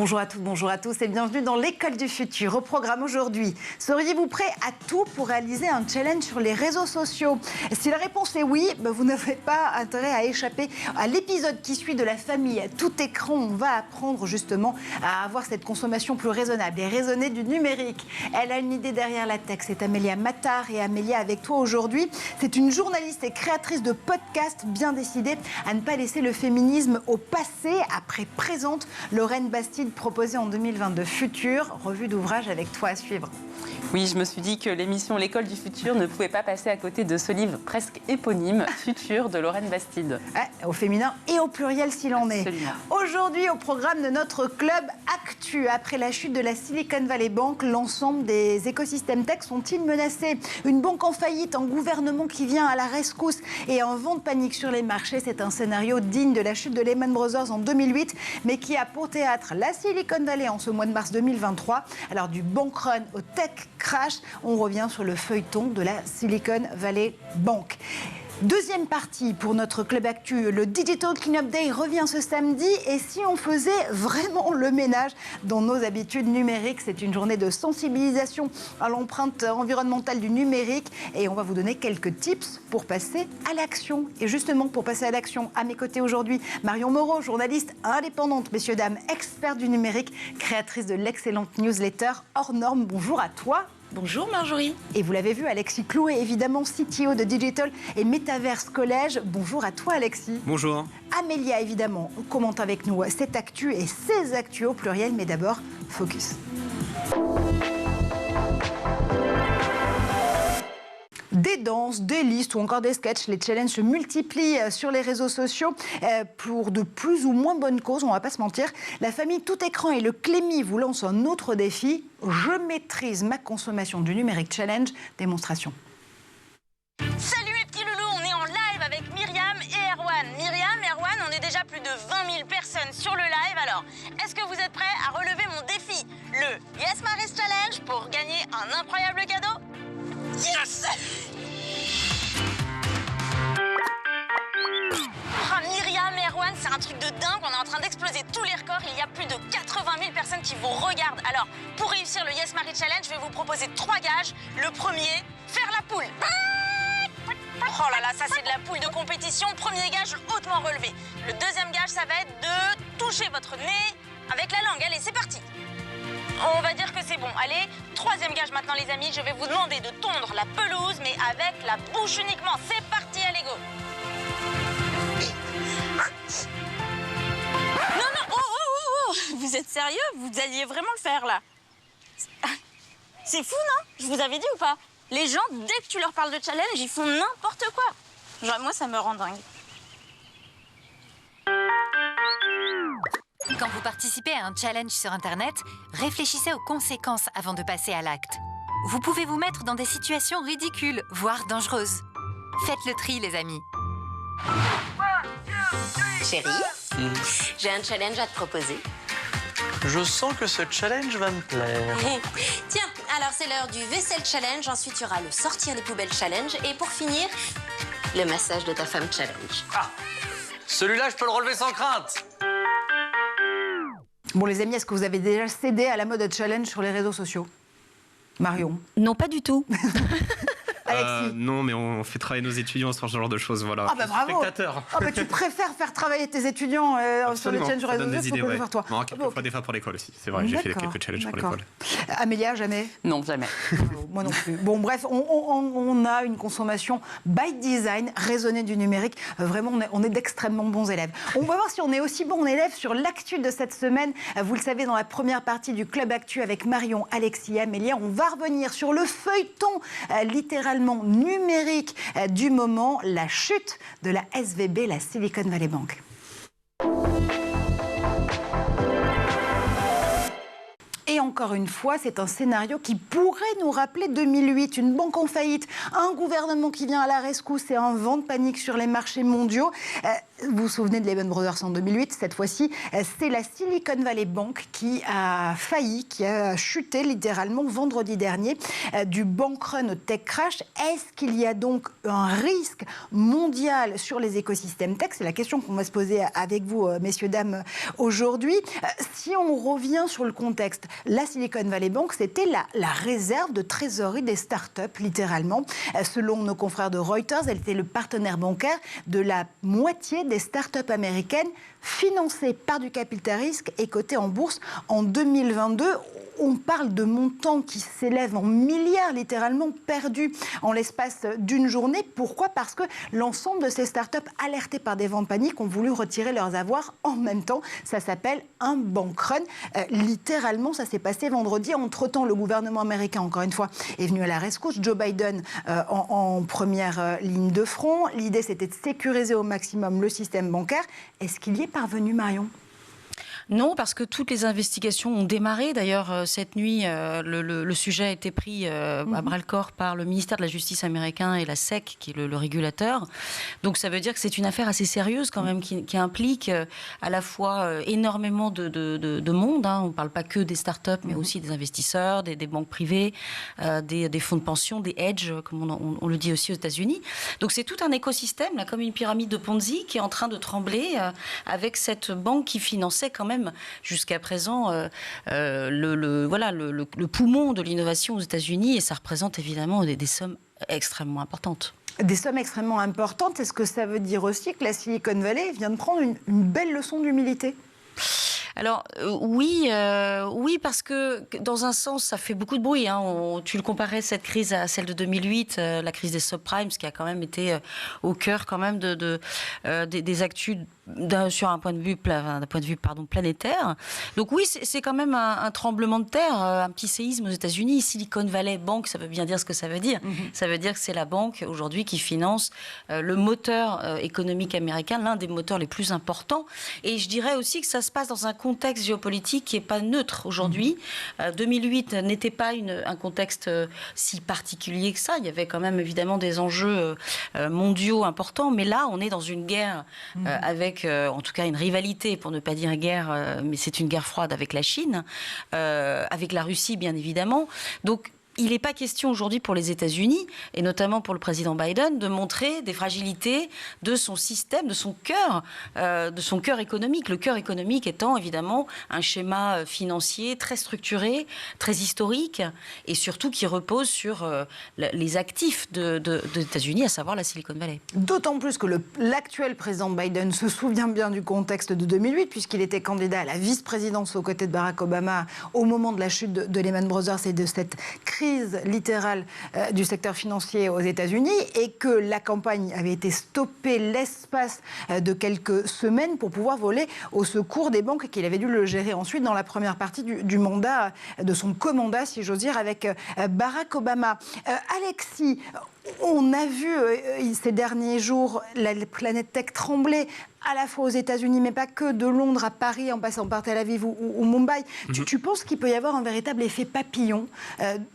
Bonjour à toutes, bonjour à tous et bienvenue dans l'école du futur. Au programme aujourd'hui, seriez-vous prêt à tout pour réaliser un challenge sur les réseaux sociaux? Si la réponse est oui, vous n'avez pas intérêt à échapper à l'épisode qui suit de la famille à tout écran. On va apprendre justement à avoir cette consommation plus raisonnable et raisonnée du numérique. Elle a une idée derrière la tech, c'est Amélia Matar. Et Amélia, avec toi aujourd'hui, c'est une journaliste et créatrice de podcasts bien décidée à ne pas laisser le féminisme au passé. Après présente Lorraine Bastide, proposée en 2022. Futur, revue d'ouvrage avec toi à suivre. Oui, je me suis dit que l'émission L'école du futur ne pouvait pas passer à côté de ce livre presque éponyme, Futur, de Lorraine Bastide. Au féminin et au pluriel s'il en est. Absolument. Aujourd'hui, au programme de notre club Actu, après la chute de la Silicon Valley Bank, l'ensemble des écosystèmes tech sont-ils menacés? Une banque en faillite, un gouvernement qui vient à la rescousse et un vent de panique sur les marchés. C'est un scénario digne de la chute de Lehman Brothers en 2008, mais qui a pour théâtre la Silicon Valley en ce mois de mars 2023. Alors du bank run au tech crash, on revient sur le feuilleton de la Silicon Valley Bank. Deuxième partie pour notre club actu, le Digital Cleanup Day revient ce samedi. Et si on faisait vraiment le ménage dans nos habitudes numériques, c'est une journée de sensibilisation à l'empreinte environnementale du numérique. Et on va vous donner quelques tips pour passer à l'action. Et justement, pour passer à l'action, à mes côtés aujourd'hui, Marion Moreau, journaliste indépendante, messieurs, dames, experte du numérique, créatrice de l'excellente newsletter Hors Normes. Bonjour à toi. Bonjour Marjorie. Et vous l'avez vu, Alexis Clouet, évidemment, CTO de Digital et Metaverse Collège. Bonjour à toi, Alexis. Bonjour. Amélia, évidemment, commente avec nous cette actu et ces actus au pluriel, mais d'abord, focus. Des danses, des listes ou encore des sketchs, les challenges se multiplient sur les réseaux sociaux pour de plus ou moins bonnes causes, on ne va pas se mentir. La famille Tout Écran et le Clémy vous lancent un autre défi. Je maîtrise ma consommation du numérique challenge. Démonstration. Salut les petits loulous, on est en live avec Myriam et Erwan. Myriam, Erwan, on est déjà plus de 20 000 personnes sur le live. Alors, est-ce que vous êtes prêts à relever mon défi, le Yes Maris Challenge, pour gagner un incroyable cadeau? Yes! Myriam et Erwan, c'est un truc de dingue. On est en train d'exploser tous les records. Il y a plus de 80 000 personnes qui vous regardent. Alors, pour réussir le Yes Marie Challenge, je vais vous proposer 3 gages. Le premier, faire la poule. Oh là là, ça c'est de la poule de compétition. Premier gage hautement relevé. Le deuxième gage, ça va être de toucher votre nez avec la langue. Allez, c'est parti. On va dire que c'est bon. Allez, troisième gage maintenant les amis. Je vais vous demander de tondre la pelouse, mais avec la bouche uniquement. C'est parti, allez go. Non, oh. Vous êtes sérieux? Vous alliez vraiment le faire là? C'est fou, non? Je vous avais dit ou pas? Les gens, dès que tu leur parles de challenge, ils font n'importe quoi. Genre, moi, ça me rend dingue. Quand vous participez à un challenge sur Internet, réfléchissez aux conséquences avant de passer à l'acte. Vous pouvez vous mettre dans des situations ridicules, voire dangereuses. Faites le tri, les amis. Chérie, j'ai un challenge à te proposer. Je sens que ce challenge va me plaire. Tiens, alors c'est l'heure du vaisselle challenge. Ensuite, il y aura le sortir les poubelles challenge. Et pour finir, le massage de ta femme challenge. Ah, celui-là, je peux le relever sans crainte. Bon, les amis, est-ce que vous avez déjà cédé à la mode challenge sur les réseaux sociaux? Marion? Non, pas du tout. Alexis? Non, mais on fait travailler nos étudiants sur ce genre de choses, voilà. Ah bah bravo. Spectateur. Ah bah tu préfères faire travailler tes étudiants sur les challenges sur les réseaux sociaux que le faire toi? Non, quelques fois des fois pour l'école aussi. C'est vrai, j'ai fait quelques challenges pour l'école. Amélia, jamais? Non, jamais. Moi non plus. Bon, bref, on a une consommation by design, raisonnée du numérique. Vraiment, on est d'extrêmement bons élèves. On va voir si on est aussi bons élèves sur l'actu de cette semaine. Vous le savez, dans la première partie du Club Actu avec Marion, Alexis et Amélia, on va revenir sur le feuilleton littéralement numérique du moment, la chute de la SVB, la Silicon Valley Bank. Et encore une fois, c'est un scénario qui pourrait nous rappeler 2008, une banque en faillite, un gouvernement qui vient à la rescousse et un vent de panique sur les marchés mondiaux. Vous vous souvenez de Lehman Brothers en 2008, cette fois-ci, c'est la Silicon Valley Bank qui a failli, qui a chuté littéralement vendredi dernier du bank run au tech crash. Est-ce qu'il y a donc un risque mondial sur les écosystèmes tech? C'est la question qu'on va se poser avec vous, messieurs, dames, aujourd'hui. Si on revient sur le contexte, la Silicon Valley Bank, c'était la réserve de trésorerie des startups, littéralement. Selon nos confrères de Reuters, elle était le partenaire bancaire de la moitié des startups américaines financées par du capital risque et cotées en bourse en 2022. On parle de montants qui s'élèvent en milliards, littéralement perdus en l'espace d'une journée. Pourquoi? Parce que l'ensemble de ces startups alertées par des ventes paniques ont voulu retirer leurs avoirs en même temps. Ça s'appelle un bank run. Littéralement, ça s'est passé vendredi. Entre-temps, le gouvernement américain, encore une fois, est venu à la rescousse. Joe Biden en première ligne de front. L'idée, c'était de sécuriser au maximum le système bancaire. Est-ce qu'il y est parvenu, Marion ? Non, parce que toutes les investigations ont démarré. D'ailleurs, cette nuit, le sujet a été pris à bras-le-corps par le ministère de la Justice américain et la SEC, qui est le régulateur. Donc ça veut dire que c'est une affaire assez sérieuse quand même, qui implique à la fois énormément de monde. On ne parle pas que des startups, mais aussi des investisseurs, des banques privées, des fonds de pension, des hedges, comme on le dit aussi aux États-Unis. Donc c'est tout un écosystème, là, comme une pyramide de Ponzi, qui est en train de trembler avec cette banque qui finançait quand même jusqu'à présent le poumon de l'innovation aux États-Unis, et ça représente évidemment des sommes extrêmement importantes. Des sommes extrêmement importantes. Est-ce que ça veut dire aussi que la Silicon Valley vient de prendre une belle leçon d'humilité ? Alors oui, parce que dans un sens, ça fait beaucoup de bruit. Tu le comparais, cette crise, à celle de 2008, la crise des subprimes, qui a quand même été au cœur quand même des actus sur un point de vue, planétaire. Donc oui, c'est quand même un tremblement de terre, un petit séisme aux États-Unis. Silicon Valley Bank, ça veut bien dire ce que ça veut dire. Ça veut dire que c'est la banque aujourd'hui qui finance le moteur économique américain, l'un des moteurs les plus importants. Et je dirais aussi que ça se passe dans un contexte géopolitique qui n'est pas neutre aujourd'hui. 2008 n'était pas un contexte si particulier que ça. Il y avait quand même évidemment des enjeux mondiaux importants. Mais là, on est dans une guerre avec, en tout cas, une rivalité, pour ne pas dire guerre, mais c'est une guerre froide avec la Chine, avec la Russie, bien évidemment. Donc, il n'est pas question aujourd'hui pour les États-Unis, et notamment pour le président Biden, de montrer des fragilités de son système, de son cœur économique. Le cœur économique étant évidemment un schéma financier très structuré, très historique, et surtout qui repose sur les actifs des États-Unis, à savoir la Silicon Valley. D'autant plus que l'actuel président Biden se souvient bien du contexte de 2008, puisqu'il était candidat à la vice-présidence aux côtés de Barack Obama au moment de la chute de Lehman Brothers et de cette crise littérale du secteur financier aux États-Unis, et que la campagne avait été stoppée l'espace de quelques semaines pour pouvoir voler au secours des banques, et qu'il avait dû le gérer ensuite dans la première partie du mandat, de son comandat, si j'ose dire, avec Barack Obama. Alexis, on a vu ces derniers jours la planète tech trembler, à la fois aux États-Unis, mais pas que, de Londres à Paris, en passant par Tel Aviv ou Mumbai. Tu penses qu'il peut y avoir un véritable effet papillon,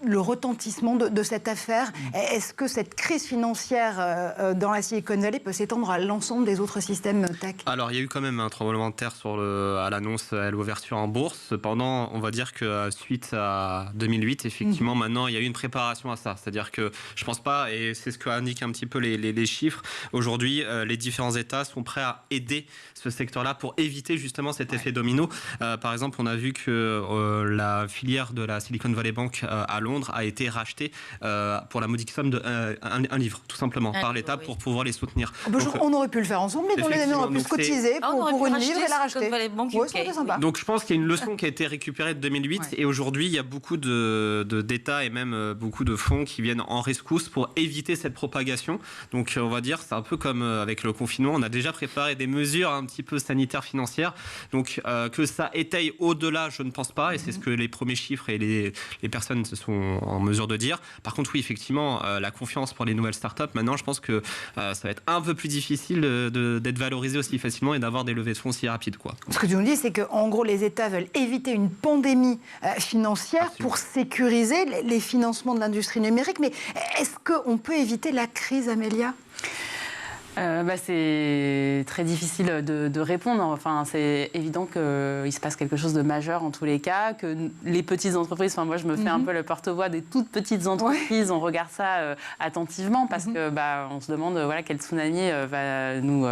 le retentissement de cette affaire? Est-ce que cette crise financière dans la Silicon Valley peut s'étendre à l'ensemble des autres systèmes tech? Alors, il y a eu quand même un tremblement de terre à l'annonce, à l'ouverture en bourse. Cependant, on va dire que suite à 2008, effectivement, maintenant, il y a eu une préparation à ça. C'est-à-dire que je ne pense pas, et c'est ce qu'indiquent un petit peu les chiffres, aujourd'hui, les différents États sont prêts à aider ce secteur-là pour éviter justement cet effet domino. Par exemple, on a vu que la filière de la Silicon Valley Bank à Londres a été rachetée pour la modique somme d'un livre, tout simplement, par l'État pour pouvoir les soutenir. On aurait pu le faire ensemble, mais on aurait pu se cotiser pour une livre et la racheter. C'était sympa. Donc je pense qu'il y a une leçon qui a été récupérée de 2008 et aujourd'hui il y a beaucoup d'États et même beaucoup de fonds qui viennent en rescousse pour éviter cette propagation. Donc on va dire, c'est un peu comme avec le confinement, on a déjà préparé des mesures un petit peu sanitaires, financières. Donc que ça étaye au-delà, je ne pense pas, et c'est ce que les premiers chiffres et les personnes se sont en mesure de dire. Par contre, oui, effectivement, la confiance pour les nouvelles startups, maintenant, je pense que ça va être un peu plus difficile d'être valorisé aussi facilement et d'avoir des levées de fonds si rapides, quoi. Ce que tu nous dis, c'est qu'en gros, les États veulent éviter une pandémie financière pour sécuriser les financements de l'industrie numérique. Mais est-ce qu'on peut éviter la crise, Amélia ? C'est très difficile de répondre. Enfin, c'est évident qu'il se passe quelque chose de majeur en tous les cas, que les petites entreprises, moi je me fais un peu le porte-voix des toutes petites entreprises, on regarde ça attentivement parce que on se demande quel tsunami va nous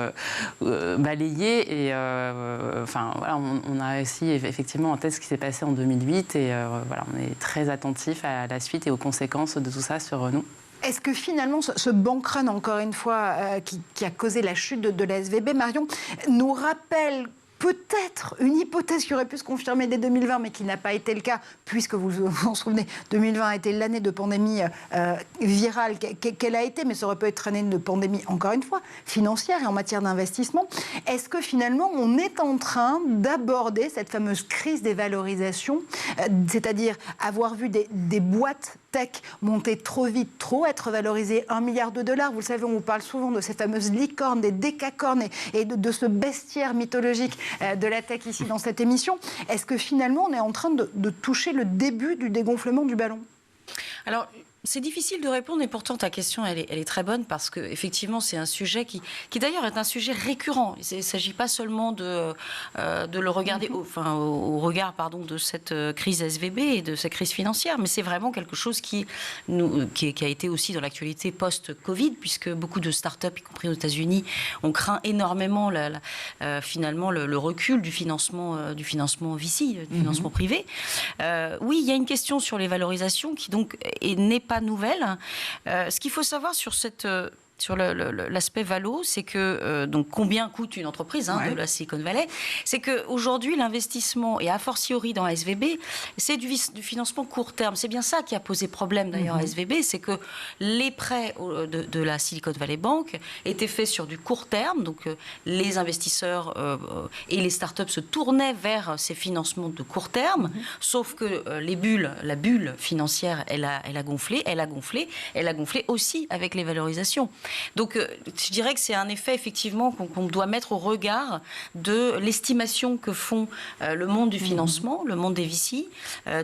balayer. Et on a aussi effectivement en tête ce qui s'est passé en 2008 et on est très attentif à la suite et aux conséquences de tout ça sur nous. Est-ce que finalement, ce bank run, encore une fois, qui a causé la chute de la SVB, Marion, nous rappelle peut-être une hypothèse qui aurait pu se confirmer dès 2020, mais qui n'a pas été le cas, puisque vous vous en souvenez, 2020 a été l'année de pandémie virale qu'elle a été, mais ça aurait pu être une année de pandémie, encore une fois, financière et en matière d'investissement. Est-ce que finalement, on est en train d'aborder cette fameuse crise des valorisations, c'est-à-dire avoir vu des boîtes tech monter trop vite, être valorisées $1 milliard. Vous le savez, on vous parle souvent de ces fameuses licornes, des décacornes et de ce bestiaire mythologique de la tech ici dans cette émission. Est-ce que finalement, on est en train de toucher le début du dégonflement du ballon ? Alors, c'est difficile de répondre et pourtant ta question elle est très bonne parce que effectivement c'est un sujet qui d'ailleurs est un sujet récurrent. Il ne s'agit pas seulement de le regarder au regard de cette crise SVB et de cette crise financière, mais c'est vraiment quelque chose qui a été aussi dans l'actualité post-Covid puisque beaucoup de start-up, y compris aux États-Unis, ont craint énormément finalement le recul du financement VC, du financement privé. Oui, il y a une question sur les valorisations qui donc n'est pas nouvelle. Ce qu'il faut savoir sur l'aspect valo, c'est que donc combien coûte une entreprise de la Silicon Valley, c'est qu'aujourd'hui l'investissement, et a fortiori dans SVB, c'est du financement court terme. C'est bien ça qui a posé problème d'ailleurs à SVB, c'est que les prêts de la Silicon Valley Bank étaient faits sur du court terme, donc les investisseurs et les startups se tournaient vers ces financements de court terme, sauf que la bulle financière, elle a gonflé aussi avec les valorisations. Donc, je dirais que c'est un effet, effectivement, qu'on doit mettre au regard de l'estimation que font le monde du financement, le monde des VC,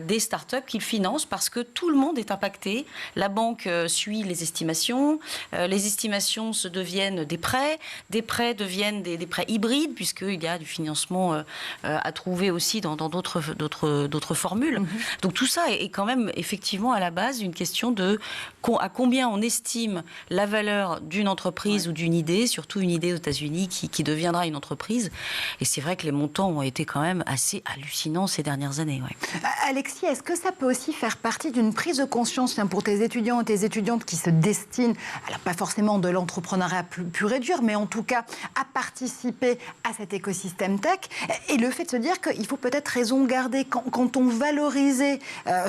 des startups qu'ils financent, parce que tout le monde est impacté. La banque suit les estimations se deviennent des prêts deviennent des prêts hybrides, puisqu'il y a du financement à trouver aussi dans d'autres formules. Donc, tout ça est quand même, effectivement, à la base, une question de à combien on estime la valeur d'une entreprise ou d'une idée, surtout une idée aux États-Unis qui deviendra une entreprise. Et c'est vrai que les montants ont été quand même assez hallucinants ces dernières années. Alexis, est-ce que ça peut aussi faire partie d'une prise de conscience pour tes étudiants et tes étudiantes qui se destinent, alors pas forcément de l'entrepreneuriat pur et dur, mais en tout cas à participer à cet écosystème tech, et le fait de se dire qu'il faut peut-être raison garder quand on valorisait,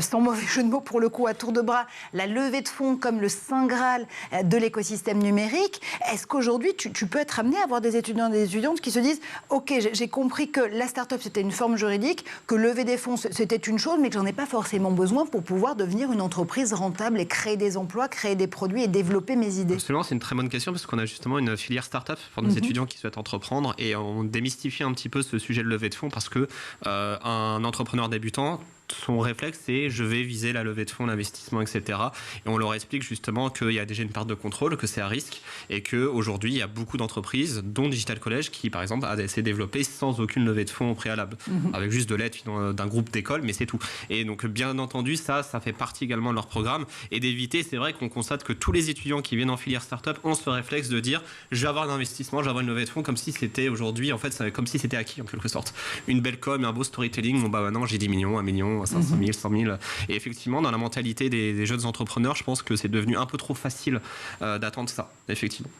sans mauvais jeu de mots pour le coup à tour de bras, la levée de fonds comme le saint graal de l'écosystème numérique, est-ce qu'aujourd'hui tu peux être amené à avoir des étudiants et des étudiantes qui se disent « Ok, j'ai compris que la start-up c'était une forme juridique, que lever des fonds c'était une chose, mais que j'en ai pas forcément besoin pour pouvoir devenir une entreprise rentable et créer des emplois, créer des produits et développer mes idées ». Absolument, c'est une très bonne question parce qu'on a justement une filière start-up pour nos étudiants qui souhaitent entreprendre et on démystifie un petit peu ce sujet de levée de fonds parce que un entrepreneur débutant, son réflexe, c'est je vais viser la levée de fonds, l'investissement, etc. Et on leur explique justement qu'il y a déjà une part de contrôle, que c'est à risque et qu'aujourd'hui, il y a beaucoup d'entreprises, dont Digital College, qui, par exemple, s'est développé sans aucune levée de fonds au préalable, avec juste de l'aide d'un groupe d'écoles, mais c'est tout. Et donc, bien entendu, ça fait partie également de leur programme. Et d'éviter, c'est vrai qu'on constate que tous les étudiants qui viennent en filière start-up ont ce réflexe de dire je vais avoir un investissement, je vais avoir une levée de fonds, comme si c'était aujourd'hui, en fait, comme si c'était acquis, en quelque sorte. Une belle com, un beau storytelling, bon, maintenant, j'ai 10 millions, 1 million, 500 000, 100 000. Et effectivement, dans la mentalité des jeunes entrepreneurs, je pense que c'est devenu un peu trop facile d'attendre ça, effectivement.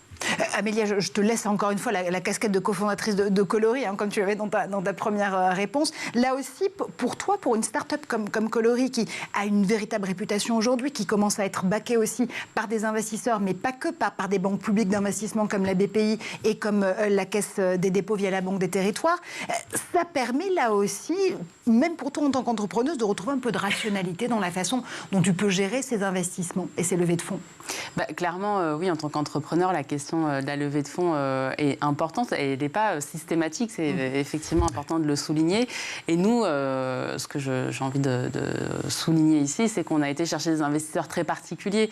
Amélia, je te laisse encore une fois la casquette de cofondatrice de Coloris, comme tu l'avais dans ta première réponse. Là aussi, pour toi, pour une start-up comme Coloris, qui a une véritable réputation aujourd'hui, qui commence à être backée aussi par des investisseurs, mais pas que par des banques publiques d'investissement comme la BPI et comme la Caisse des dépôts via la Banque des Territoires, ça permet là aussi même pour toi en tant qu'entrepreneuse, de retrouver un peu de rationalité dans la façon dont tu peux gérer ces investissements et ces levées de fonds? Clairement, oui, en tant qu'entrepreneur, la question de la levée de fonds est importante et elle n'est pas systématique. C'est effectivement important de le souligner. Et nous, ce que j'ai envie de souligner ici, c'est qu'on a été chercher des investisseurs très particuliers,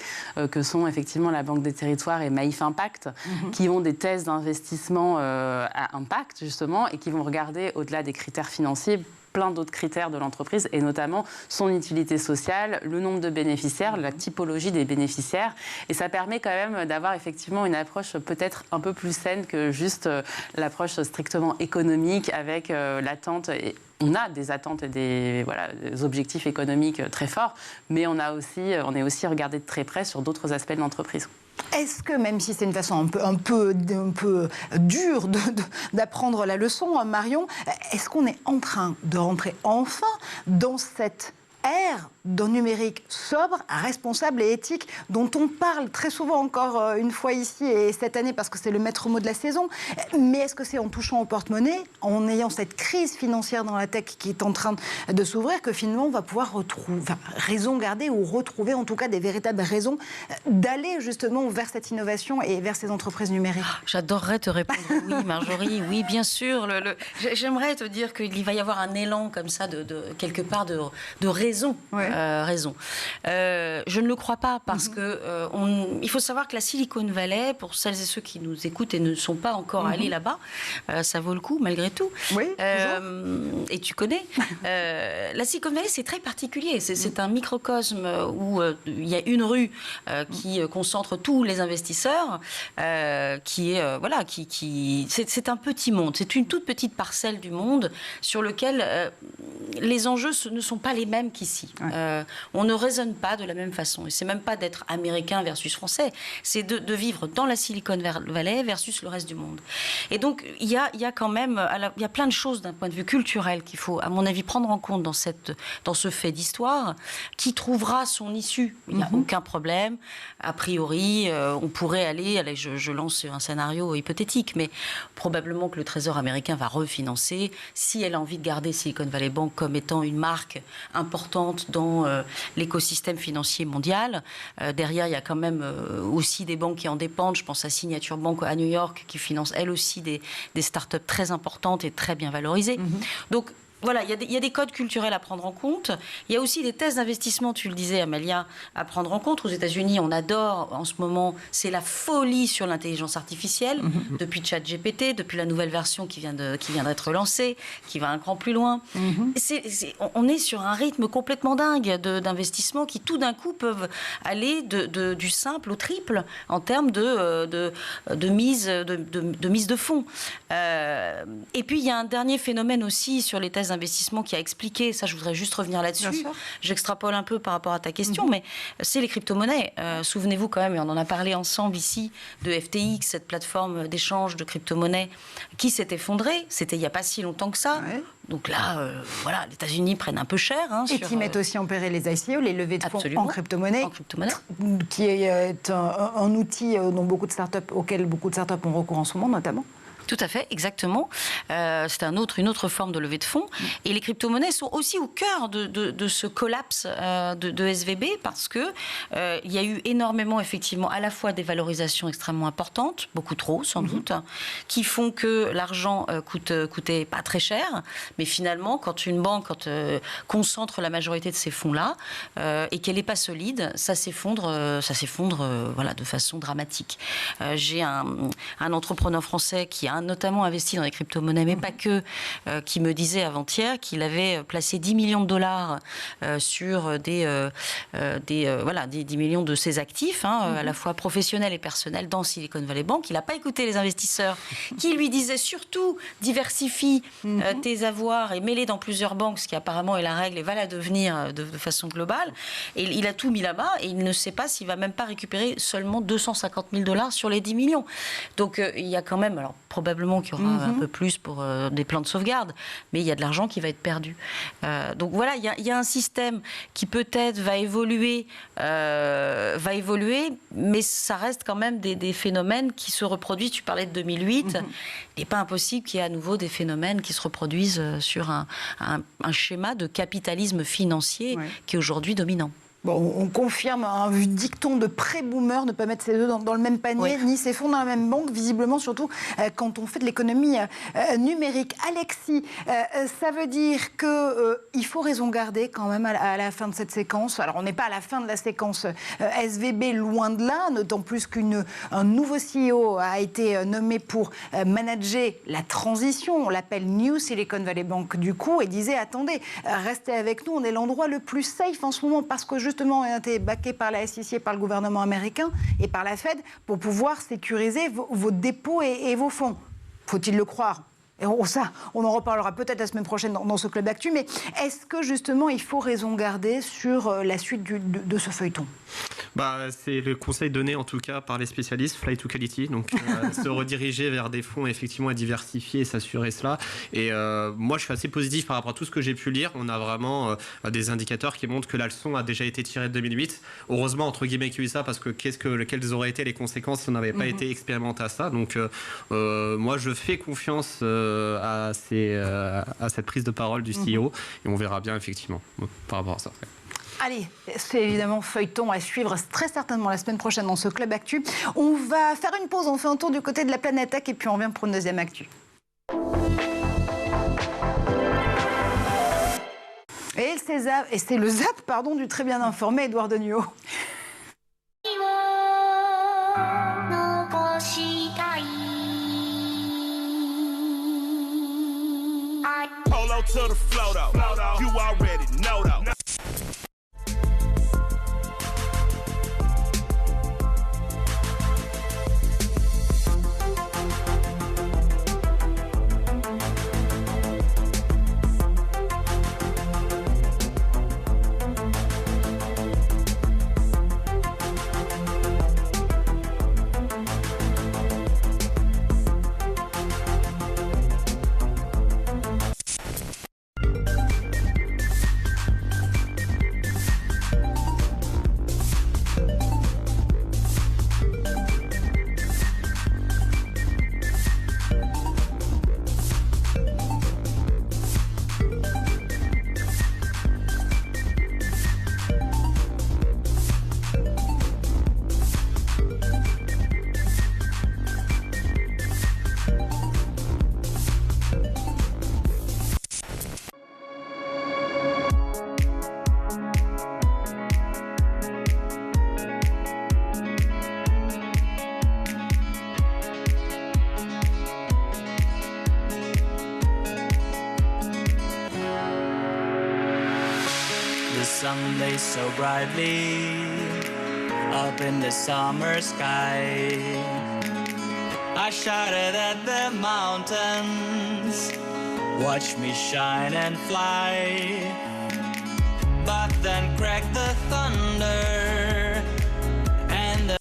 que sont effectivement la Banque des Territoires et Maïf Impact, qui ont des thèses d'investissement à impact, justement, et qui vont regarder, au-delà des critères financiers, plein d'autres critères de l'entreprise, et notamment son utilité sociale, le nombre de bénéficiaires, la typologie des bénéficiaires. Et ça permet quand même d'avoir effectivement une approche peut-être un peu plus saine que juste l'approche strictement économique avec l'attente. On a des attentes et des objectifs économiques très forts, mais on est aussi regardé de très près sur d'autres aspects de l'entreprise. Est-ce que, même si c'est une façon un peu dure d'apprendre la leçon, Marion, est-ce qu'on est en train de rentrer enfin dans cette ère d'un numérique sobre, responsable et éthique dont on parle très souvent encore une fois ici et cette année parce que c'est le maître mot de la saison. Mais est-ce que c'est en touchant au porte-monnaie, en ayant cette crise financière dans la tech qui est en train de s'ouvrir, que finalement on va pouvoir raison garder ou retrouver en tout cas des véritables raisons d'aller justement vers cette innovation et vers ces entreprises numériques? J'adorerais te répondre oui, Marjorie, oui, bien sûr. J'aimerais te dire qu'il va y avoir un élan comme ça quelque part de raison. Ouais. Raison. Je ne le crois pas parce que il faut savoir que la Silicon Valley, pour celles et ceux qui nous écoutent et ne sont pas encore allés là-bas, ça vaut le coup malgré tout. Oui, et tu connais. La Silicon Valley, c'est très particulier. C'est un microcosme où il y a une rue qui concentre tous les investisseurs, qui est c'est un petit monde. C'est une toute petite parcelle du monde sur lequel les enjeux ne sont pas les mêmes qu'ici. Ouais. On ne raisonne pas de la même façon. Et c'est même pas d'être américain versus français, c'est de vivre dans la Silicon Valley versus le reste du monde. Et donc, il y a quand même, il y a plein de choses d'un point de vue culturel qu'il faut, à mon avis, prendre en compte dans ce fait d'histoire, qui trouvera son issue. Il n'y a aucun problème. A priori, on pourrait aller, je lance un scénario hypothétique, mais probablement que le Trésor américain va refinancer, si elle a envie de garder Silicon Valley Bank comme étant une marque importante dans l'écosystème financier mondial. Derrière, il y a quand même aussi des banques qui en dépendent. Je pense à Signature Bank à New York, qui finance elle aussi des startups très importantes et très bien valorisées. Donc, voilà, il y a des codes culturels à prendre en compte. Il y a aussi des thèses d'investissement, tu le disais, Amalia, à prendre en compte. Aux États-Unis, on adore en ce moment, c'est la folie sur l'intelligence artificielle. Depuis ChatGPT, depuis la nouvelle version qui vient d'être lancée, qui va un cran plus loin. On est sur un rythme complètement dingue d'investissement qui, tout d'un coup, peuvent aller du simple au triple en termes de mise de fonds. Et puis, il y a un dernier phénomène aussi sur les thèses d'investissement qui a expliqué, ça je voudrais juste revenir là-dessus, j'extrapole un peu par rapport à ta question, mais c'est les crypto-monnaies. Souvenez-vous quand même, et on en a parlé ensemble ici, de FTX, cette plateforme d'échange de crypto-monnaies qui s'est effondrée, c'était il n'y a pas si longtemps que ça. Ouais. Donc là, les États-Unis prennent un peu cher. Et qui mettent aussi en péril les ICO, les levées de fonds en crypto-monnaie, qui est un outil auquel beaucoup de startups ont recours en ce moment, notamment. Tout à fait, exactement. C'est une autre forme de levée de fonds. Et les crypto-monnaies sont aussi au cœur de ce collapse de SVB parce que il y a eu énormément, effectivement, à la fois des valorisations extrêmement importantes, beaucoup trop sans doute, qui font que l'argent coûtait pas très cher. Mais finalement, quand une banque concentre la majorité de ces fonds-là et qu'elle n'est pas solide, ça s'effondre de façon dramatique. J'ai un entrepreneur français qui a notamment investi dans les crypto-monnaies, mais pas que, qui me disait avant-hier qu'il avait placé 10 millions de dollars sur des 10 millions de ses actifs, à la fois professionnels et personnels, dans Silicon Valley Bank. Il n'a pas écouté les investisseurs qui lui disaient surtout diversifie tes avoirs et mets-les dans plusieurs banques, ce qui apparemment est la règle et va la devenir de façon globale. Et il a tout mis là-bas et il ne sait pas s'il va même pas récupérer seulement 250 000 dollars sur les 10 millions. Donc il y a quand même, probablement probablement qu'il y aura un peu plus pour des plans de sauvegarde, mais il y a de l'argent qui va être perdu. Donc voilà, il y a un système qui peut-être va évoluer, mais ça reste quand même des phénomènes qui se reproduisent. Tu parlais de 2008, il n'est pas impossible qu'il y ait à nouveau des phénomènes qui se reproduisent sur un schéma de capitalisme financier qui est aujourd'hui dominant. Bon, on confirme un dicton de pré-boomer, ne pas mettre ses œufs dans le même panier, ni ses fonds dans la même banque, visiblement, surtout quand on fait de l'économie numérique. Alexis, ça veut dire qu'il faut raison garder quand même à la fin de cette séquence. Alors, on n'est pas à la fin de la séquence SVB, loin de là, d'autant plus qu'un nouveau CEO a été nommé pour manager la transition. On l'appelle New Silicon Valley Bank, du coup, et disait, attendez, restez avec nous, on est l'endroit le plus safe en ce moment, parce que justement, on a été backé par la SEC et par le gouvernement américain et par la Fed pour pouvoir sécuriser vos dépôts et vos fonds. Faut-il le croire ? Et ça, on en reparlera peut-être la semaine prochaine dans ce Club Actu, mais est-ce que justement il faut raison garder sur la suite de ce feuilleton ? C'est le conseil donné en tout cas par les spécialistes, fly to quality, donc se rediriger vers des fonds effectivement à diversifier et s'assurer cela. Et moi je suis assez positif par rapport à tout ce que j'ai pu lire. On a vraiment des indicateurs qui montrent que la leçon a déjà été tirée de 2008. Heureusement entre guillemets qu'il y a eu ça, parce que quelles auraient été les conséquences si on n'avait pas été expérimenté à ça. Donc moi je fais confiance à cette prise de parole du CEO et on verra bien effectivement par rapport à ça. Allez, c'est évidemment feuilleton à suivre très certainement la semaine prochaine dans ce Club Actu. On va faire une pause, on fait un tour du côté de la planète Tech et puis on revient pour une deuxième Actu. Et c'est le zap du très bien informé Édouard Deniau. To the flow though, you already know though. sun blazed so brightly up in the summer sky. I shouted at the mountains, watch me shine and fly. But then cracked the thunder and the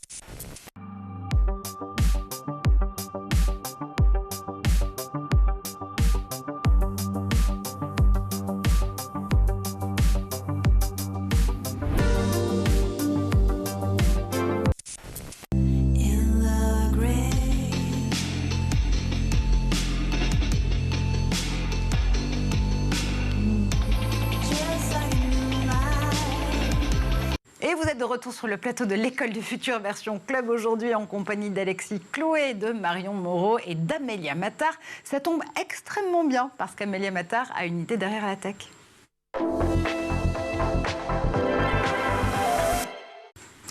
de retour sur le plateau de l'École du Futur version Club aujourd'hui en compagnie d'Alexis Chloé, de Marion Moreau et d'Amélia Mattar. Ça tombe extrêmement bien parce qu'Amélia Mattar a une idée derrière la tech.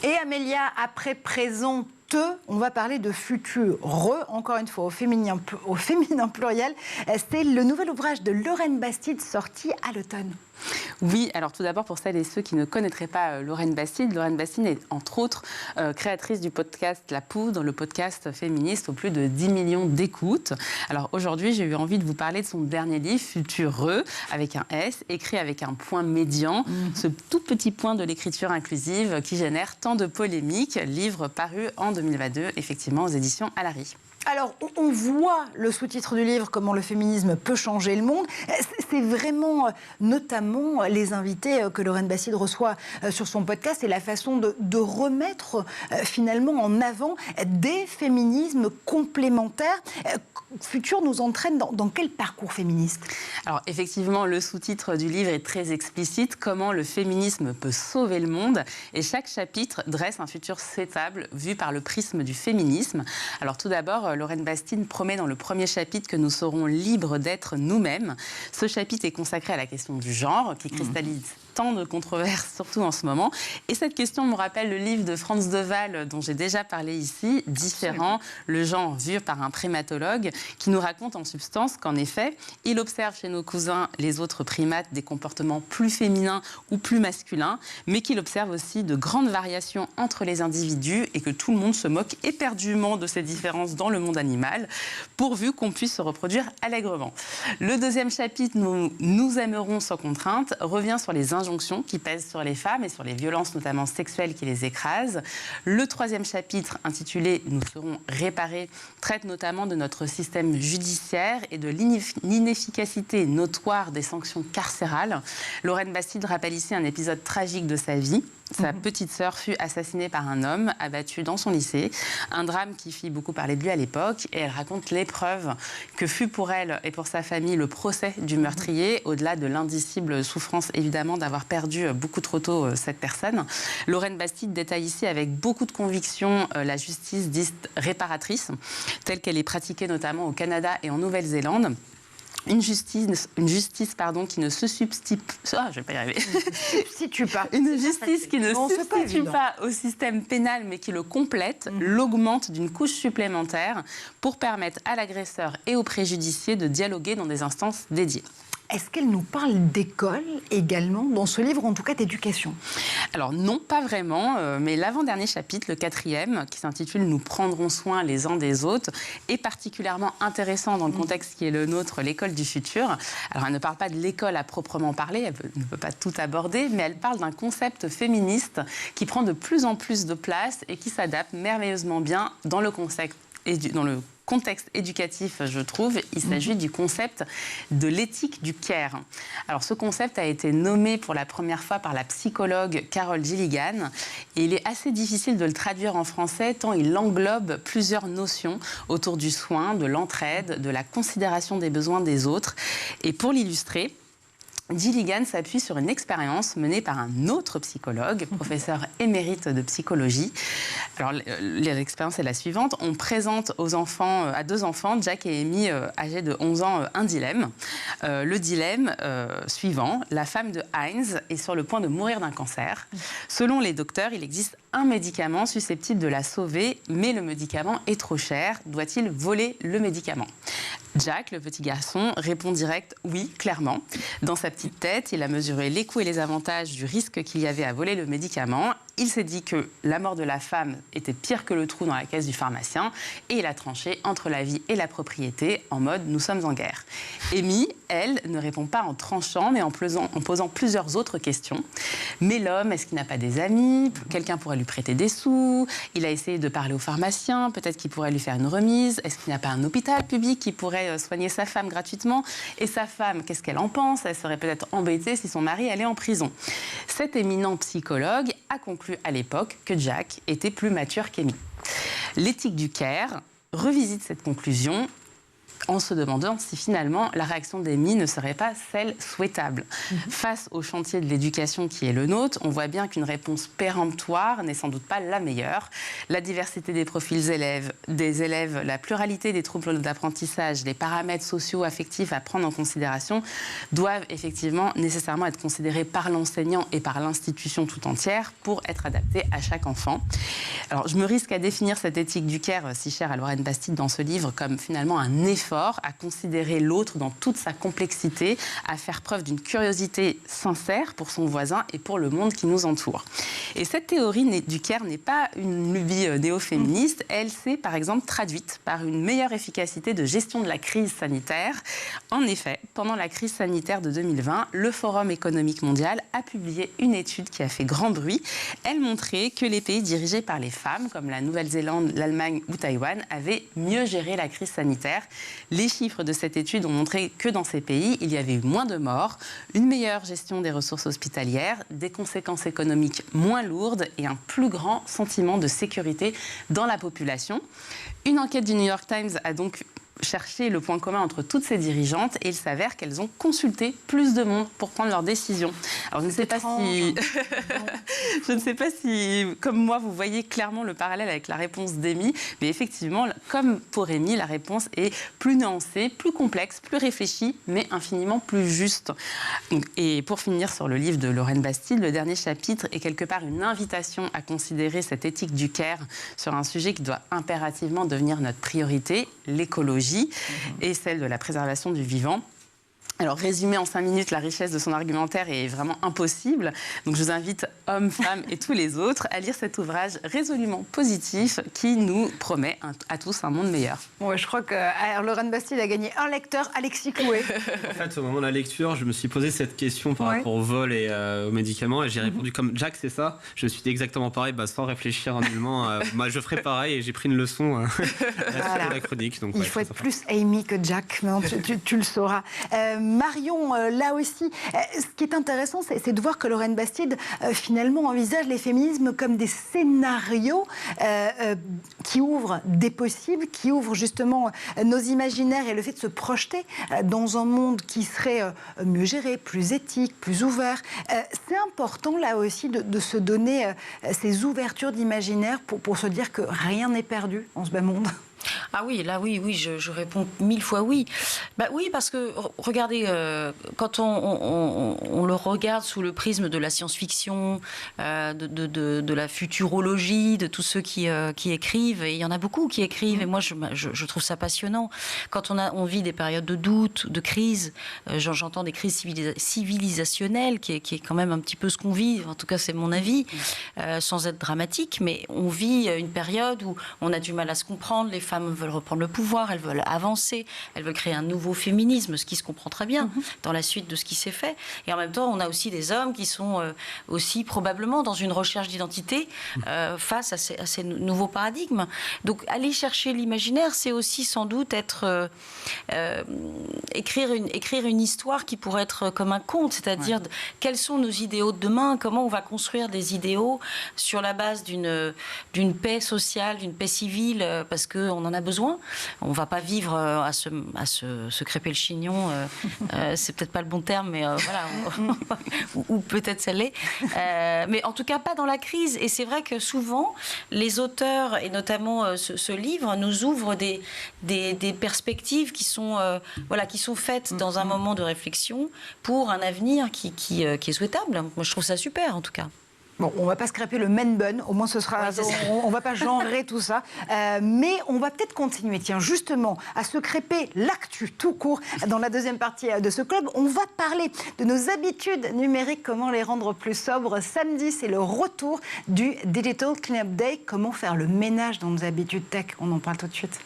Et Amélia, après présent, on va parler de futur, encore une fois, au féminin pluriel. C'est le nouvel ouvrage de Lorraine Bastide sorti à l'automne. Oui, alors tout d'abord, pour celles et ceux qui ne connaîtraient pas Lorraine Bastide est entre autres créatrice du podcast La Poudre, le podcast féministe aux plus de 10 millions d'écoutes. Alors aujourd'hui, j'ai eu envie de vous parler de son dernier livre, Futureux, avec un S, écrit avec un point médian, ce tout petit point de l'écriture inclusive qui génère tant de polémiques, livre paru en 2022, effectivement, aux éditions Alary. Alors, on voit le sous-titre du livre, comment le féminisme peut changer le monde. C'est vraiment, notamment, les invités que Lorraine Bastide reçoit sur son podcast et la façon de remettre finalement en avant des féminismes complémentaires. Futur nous entraîne dans quel parcours féministe ? Alors, effectivement, le sous-titre du livre est très explicite. Comment le féminisme peut sauver le monde. Et chaque chapitre dresse un futur souhaitable vu par le prisme du féminisme. Alors, tout d'abord, Lorraine Bastide promet dans le premier chapitre que nous serons libres d'être nous-mêmes. Ce chapitre est consacré à la question du genre, qui cristallise tant de controverses, surtout en ce moment. Et cette question me rappelle le livre de Franz de Waal, dont j'ai déjà parlé ici, Différent, le genre vu par un primatologue, qui nous raconte en substance qu'en effet, il observe chez nos cousins, les autres primates, des comportements plus féminins ou plus masculins, mais qu'il observe aussi de grandes variations entre les individus et que tout le monde se moque éperdument de ces différences dans le monde animal, pourvu qu'on puisse se reproduire allègrement. Le deuxième chapitre, Nous aimerons sans contrainte, revient sur les injonctions qui pèsent sur les femmes et sur les violences notamment sexuelles qui les écrasent. Le troisième chapitre, intitulé Nous serons réparés, traite notamment de notre système judiciaire et de l'inefficacité notoire des sanctions carcérales. Lorraine Bastide rappelle ici un épisode tragique de sa vie. Sa petite sœur fut assassinée par un homme abattu dans son lycée. Un drame qui fit beaucoup parler de lui à l'époque. Et elle raconte l'épreuve que fut pour elle et pour sa famille le procès du meurtrier, au-delà de l'indicible souffrance évidemment d'avoir perdu beaucoup trop tôt cette personne. Lorraine Bastide détaille ici avec beaucoup de conviction la justice dite réparatrice, telle qu'elle est pratiquée notamment au Canada et en Nouvelle-Zélande. Une justice qui ne se substitue Une justice qui ne substitue pas au système pénal, mais qui le complète, l'augmente d'une couche supplémentaire pour permettre à l'agresseur et au préjudicié de dialoguer dans des instances dédiées. Est-ce qu'elle nous parle d'école également dans ce livre, en tout cas d'éducation ? Alors non, pas vraiment, mais l'avant-dernier chapitre, le 4e, qui s'intitule « Nous prendrons soin les uns des autres », est particulièrement intéressant dans le contexte qui est le nôtre, l'école du futur. Alors elle ne parle pas de l'école à proprement parler, elle ne peut pas tout aborder, mais elle parle d'un concept féministe qui prend de plus en plus de place et qui s'adapte merveilleusement bien dans le contexte éducatif, je trouve. Il s'agit du concept de l'éthique du care. Alors, ce concept a été nommé pour la première fois par la psychologue Carol Gilligan et il est assez difficile de le traduire en français tant il englobe plusieurs notions autour du soin, de l'entraide, de la considération des besoins des autres. Et pour l'illustrer, Gilligan s'appuie sur une expérience menée par un autre psychologue, professeur émérite de psychologie. Alors, l'expérience est la suivante. On présente à deux enfants, Jack et Amy, âgés de 11 ans, un dilemme. Le dilemme suivant, la femme de Heinz est sur le point de mourir d'un cancer. Selon les docteurs, il existe un médicament susceptible de la sauver, mais le médicament est trop cher. Doit-il voler le médicament ? Jack, le petit garçon, répond direct « oui », clairement. Dans sa petite tête, il a mesuré les coûts et les avantages du risque qu'il y avait à voler le médicament. Il s'est dit que la mort de la femme était pire que le trou dans la caisse du pharmacien et il a tranché entre la vie et la propriété en mode « nous sommes en guerre ». Amy, elle, ne répond pas en tranchant mais en posant plusieurs autres questions. Mais l'homme, est-ce qu'il n'a pas des amis ? Quelqu'un pourrait lui prêter des sous ? Il a essayé de parler au pharmacien, peut-être qu'il pourrait lui faire une remise. Est-ce qu'il n'y a pas un hôpital public qui pourrait soigner sa femme gratuitement ? Et sa femme, qu'est-ce qu'elle en pense ? Elle serait peut-être embêtée si son mari allait en prison. Cet éminent psychologue a conclu à l'époque que Jack était plus mature qu'Amy. L'éthique du care revisite cette conclusion en se demandant si finalement la réaction d'Amy ne serait pas celle souhaitable. Face au chantier de l'éducation qui est le nôtre, on voit bien qu'une réponse péremptoire n'est sans doute pas la meilleure. La diversité des profils des élèves, la pluralité des troubles d'apprentissage, les paramètres sociaux, affectifs à prendre en considération doivent effectivement nécessairement être considérés par l'enseignant et par l'institution tout entière pour être adaptés à chaque enfant. Alors, je me risque à définir cette éthique du care si chère à Lorraine Bastide dans ce livre comme finalement un effort fort à considérer l'autre dans toute sa complexité, à faire preuve d'une curiosité sincère pour son voisin et pour le monde qui nous entoure. Et cette théorie du care n'est pas une lubie néo-féministe, elle s'est par exemple traduite par une meilleure efficacité de gestion de la crise sanitaire. En effet, pendant la crise sanitaire de 2020, le Forum économique mondial a publié une étude qui a fait grand bruit. Elle montrait que les pays dirigés par les femmes, comme la Nouvelle-Zélande, l'Allemagne ou Taïwan, avaient mieux géré la crise sanitaire. Les chiffres de cette étude ont montré que dans ces pays, il y avait eu moins de morts, une meilleure gestion des ressources hospitalières, des conséquences économiques moins lourdes et un plus grand sentiment de sécurité dans la population. Une enquête du New York Times a donc chercher le point commun entre toutes ces dirigeantes et il s'avère qu'elles ont consulté plus de monde pour prendre leurs décisions. Alors je ne sais pas si, je ne sais pas si, comme moi, vous voyez clairement le parallèle avec la réponse d'Amy, mais effectivement, comme pour Amy, la réponse est plus nuancée, plus complexe, plus réfléchie, mais infiniment plus juste. Et pour finir sur le livre de Lorraine Bastide, le dernier chapitre est quelque part une invitation à considérer cette éthique du care sur un sujet qui doit impérativement devenir notre priorité, l'écologie. Et celle de la préservation du vivant. Alors, résumer en 5 minutes la richesse de son argumentaire est vraiment impossible. Donc, je vous invite, hommes, femmes et tous les autres, à lire cet ouvrage résolument positif qui nous promet à tous un monde meilleur. Ouais, je crois que Lorraine Bastide a gagné un lecteur, Alexis Clouet. En fait, au moment de la lecture, je me suis posé cette question par rapport au vol et aux médicaments et j'ai répondu comme Jack, c'est ça. Je me suis dit exactement pareil, sans réfléchir nullement. Je ferai pareil et j'ai pris une leçon de la chronique. Donc, il faut être plus Amy que Jack, mais tu le sauras. Marion, là aussi, ce qui est intéressant, c'est de voir que Lorraine Bastide, finalement, envisage les féminismes comme des scénarios qui ouvrent des possibles, qui ouvrent justement nos imaginaires et le fait de se projeter dans un monde qui serait mieux géré, plus éthique, plus ouvert. C'est important, là aussi, de se donner ces ouvertures d'imaginaire pour se dire que rien n'est perdu dans ce bas monde. Ah oui, là oui, je réponds 1000 fois oui. Oui, parce que, regardez, quand on le regarde sous le prisme de la science-fiction, de la futurologie, de tous ceux qui écrivent, et il y en a beaucoup qui écrivent, et moi je trouve ça passionnant. Quand on vit des périodes de doute, de crise, j'entends des crises civilisationnelles, qui est quand même un petit peu ce qu'on vit, en tout cas c'est mon avis, sans être dramatique, mais on vit une période où on a du mal à se comprendre, les femmes veulent reprendre le pouvoir, elles veulent avancer, elles veulent créer un nouveau féminisme, ce qui se comprend très bien dans la suite de ce qui s'est fait. Et en même temps, on a aussi des hommes qui sont aussi probablement dans une recherche d'identité face à ces nouveaux paradigmes. Donc, aller chercher l'imaginaire, c'est aussi sans doute écrire une histoire qui pourrait être comme un conte, c'est-à-dire quels sont nos idéaux de demain, comment on va construire des idéaux sur la base d'une paix sociale, d'une paix civile, parce qu'on en a besoin. On ne va pas vivre à se crêper le chignon, c'est peut-être pas le bon terme, mais voilà, ou peut-être ça l'est. Mais en tout cas, pas dans la crise. Et c'est vrai que souvent, les auteurs, et notamment ce livre, nous ouvrent des perspectives qui sont faites dans un moment de réflexion pour un avenir qui est souhaitable. Moi, je trouve ça super, en tout cas. Bon, on ne va pas scraper le men bun, au moins ce sera, on ne va pas genrer tout ça, mais on va peut-être continuer, tiens, justement, à se crêper l'actu tout court dans la deuxième partie de ce club. On va parler de nos habitudes numériques, comment les rendre plus sobres. Samedi, c'est le retour du Digital Cleanup Day. Comment faire le ménage dans nos habitudes tech? On en parle tout de suite.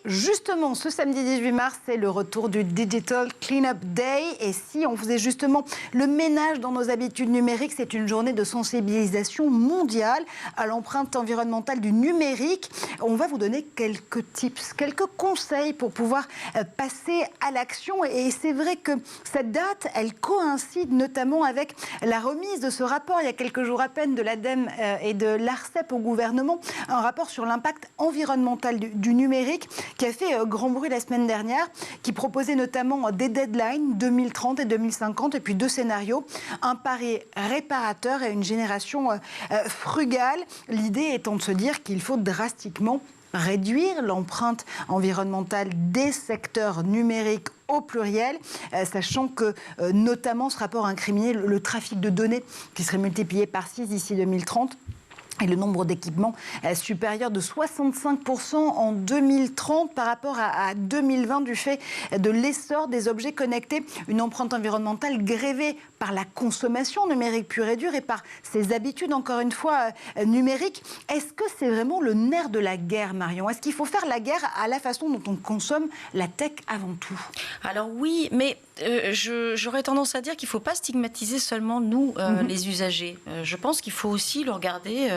Justement, ce samedi 18 mars, c'est le retour du Digital Cleanup Day. Et si on faisait justement le ménage dans nos habitudes numériques, c'est une journée de sensibilisation mondiale à l'empreinte environnementale du numérique. On va vous donner quelques tips, quelques conseils pour pouvoir passer à l'action. Et c'est vrai que cette date, elle coïncide notamment avec la remise de ce rapport, il y a quelques jours à peine, de l'ADEME et de l'ARCEP au gouvernement, un rapport sur l'impact environnemental du numérique, qui a fait grand bruit la semaine dernière, qui proposait notamment des deadlines 2030 et 2050, et puis 2 scénarios, un pari réparateur et une génération frugale. L'idée étant de se dire qu'il faut drastiquement réduire l'empreinte environnementale des secteurs numériques au pluriel, sachant que notamment ce rapport incriminait le trafic de données qui serait multiplié par 6 d'ici 2030. Et le nombre d'équipements est supérieur de 65% en 2030 par rapport à 2020 du fait de l'essor des objets connectés. Une empreinte environnementale grévée par la consommation numérique pure et dure et par ses habitudes, encore une fois, numériques. Est-ce que c'est vraiment le nerf de la guerre, Marion? Est-ce qu'il faut faire la guerre à la façon dont on consomme la tech avant tout? Alors oui, mais j'aurais tendance à dire qu'il ne faut pas stigmatiser seulement nous, les usagers. Je pense qu'il faut aussi le regarder,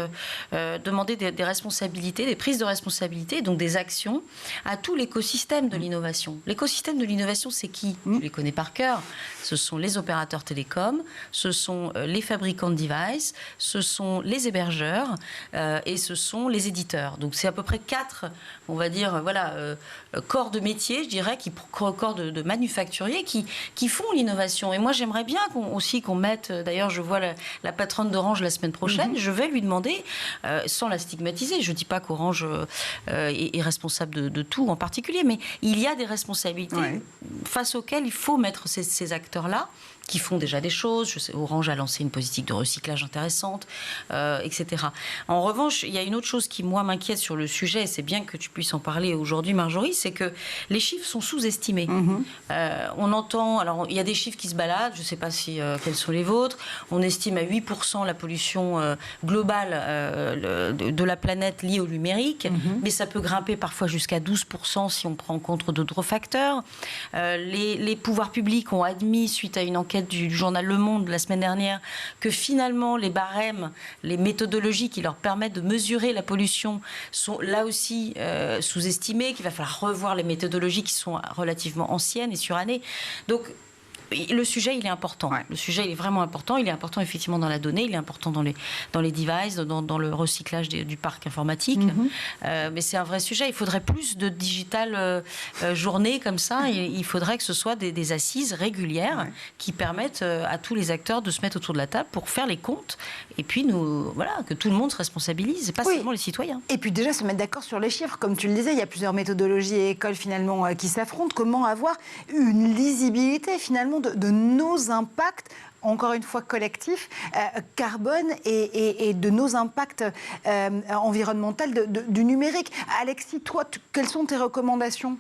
demander des responsabilités, des prises de responsabilité, donc des actions à tout l'écosystème de l'innovation. L'écosystème de l'innovation, c'est qui? Je les connais par cœur. Ce sont les opérateurs télécoms, ce sont les fabricants de devices, ce sont les hébergeurs et ce sont les éditeurs. Donc c'est à peu près 4, on va dire, corps de métier, je dirais, corps de manufacturiers qui font l'innovation. Et moi, j'aimerais bien qu'on mette, d'ailleurs, je vois la patronne d'Orange la semaine prochaine, je vais lui demander, sans la stigmatiser, je ne dis pas qu'Orange est responsable de tout en particulier, mais il y a des responsabilités face auxquelles il faut mettre ces acteurs-là, qui font déjà des choses. Je sais, Orange a lancé une politique de recyclage intéressante, etc. En revanche, il y a une autre chose qui, moi, m'inquiète sur le sujet, et c'est bien que tu puisses en parler aujourd'hui, Marjorie, c'est que les chiffres sont sous-estimés. On entend... Alors, il y a des chiffres qui se baladent, je ne sais pas quels sont les vôtres. On estime à 8% la pollution globale de la planète liée au numérique, mais ça peut grimper parfois jusqu'à 12% si on prend en compte d'autres facteurs. Les pouvoirs publics ont admis, suite à une enquête du journal Le Monde la semaine dernière, que finalement les barèmes, les méthodologies qui leur permettent de mesurer la pollution sont là aussi sous-estimées, qu'il va falloir revoir les méthodologies qui sont relativement anciennes et surannées. Donc le sujet, il est important. Le sujet, il est vraiment important. Il est important, effectivement, dans la donnée. Il est important dans les devices, dans le recyclage du parc informatique. Mais c'est un vrai sujet. Il faudrait plus de digital journées comme ça. Il faudrait que ce soit des assises régulières qui permettent à tous les acteurs de se mettre autour de la table pour faire les comptes. Et puis, que tout le monde se responsabilise, et pas seulement les citoyens. Et puis déjà, se mettre d'accord sur les chiffres. Comme tu le disais, il y a plusieurs méthodologies et écoles, finalement, qui s'affrontent. Comment avoir une lisibilité, finalement, de nos impacts, encore une fois collectifs, carbone et de nos impacts environnementaux du numérique. Alexis, toi, quelles sont tes recommandations ?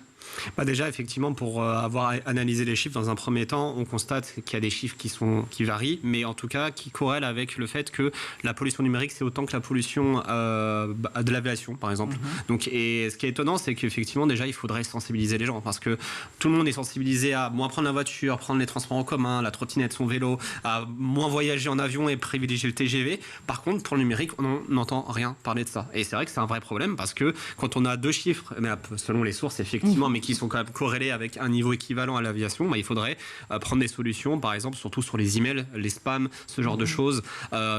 Déjà, effectivement, pour avoir analysé les chiffres, dans un premier temps, on constate qu'il y a des chiffres qui varient, mais en tout cas qui corrèlent avec le fait que la pollution numérique, c'est autant que la pollution de l'aviation, par exemple. Donc, et ce qui est étonnant, c'est qu'effectivement, déjà, il faudrait sensibiliser les gens, parce que tout le monde est sensibilisé à moins prendre la voiture, prendre les transports en commun, la trottinette, son vélo, à moins voyager en avion et privilégier le TGV. Par contre, pour le numérique, on n'entend rien parler de ça. Et c'est vrai que c'est un vrai problème, parce que quand on a deux chiffres, mais selon les sources, effectivement, mais qui sont quand même corrélés avec un niveau équivalent à l'aviation, il faudrait prendre des solutions, par exemple, surtout sur les emails, les spams, ce genre de choses.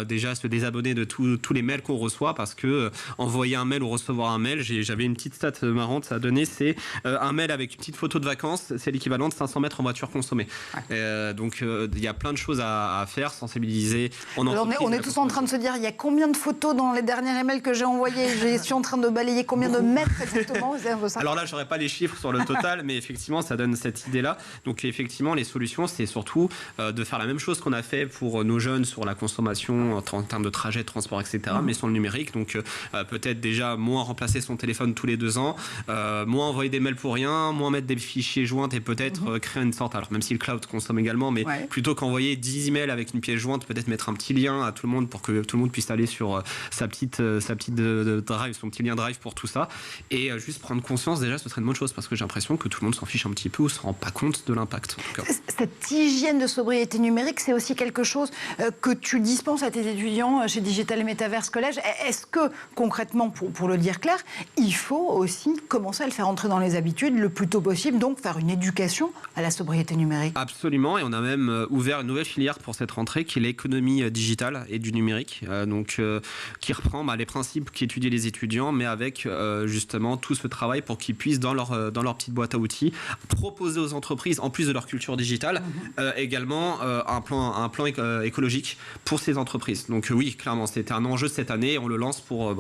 Déjà, se désabonner de tous les mails qu'on reçoit, parce que envoyer un mail ou recevoir un mail, j'avais une petite stat marrante à donner, c'est un mail avec une petite photo de vacances, c'est l'équivalent de 500 mètres en voiture consommée. Donc, il y a plein de choses à faire, sensibiliser en entreprise. On est tous en train de se dire, il y a combien de photos dans les derniers emails que j'ai envoyés? Je suis en train de balayer combien de mètres exactement? Alors là, je n'aurais pas les chiffres sur le total, mais effectivement, ça donne cette idée-là. Donc effectivement, les solutions, c'est surtout de faire la même chose qu'on a fait pour nos jeunes sur la consommation en termes de trajet, de transport, etc., mais sur le numérique. Donc peut-être déjà moins remplacer son téléphone tous les 2 ans, moins envoyer des mails pour rien, moins mettre des fichiers joints et peut-être créer une sorte, alors même si le cloud consomme également, mais plutôt qu'envoyer 10 emails avec une pièce jointe, peut-être mettre un petit lien à tout le monde pour que tout le monde puisse aller sur sa petite drive, son petit lien drive pour tout ça, et juste prendre conscience, déjà, ce serait une bonne chose, parce que j'ai l'impression que tout le monde s'en fiche un petit peu ou ne se rend pas compte de l'impact. Cette hygiène de sobriété numérique, c'est aussi quelque chose que tu dispenses à tes étudiants chez Digital et Metaverse Collège. Est-ce que, concrètement, pour le dire clair, il faut aussi commencer à le faire entrer dans les habitudes le plus tôt possible, donc faire une éducation à la sobriété numérique? Absolument, et on a même ouvert une nouvelle filière pour cette rentrée qui est l'économie digitale et du numérique, qui reprend les principes qu'étudient les étudiants, mais avec justement tout ce travail pour qu'ils puissent, dans leur petite boîte à outils, proposer aux entreprises, en plus de leur culture digitale, également un plan écologique pour ces entreprises. Donc oui, clairement, c'était un enjeu cette année et on le lance pour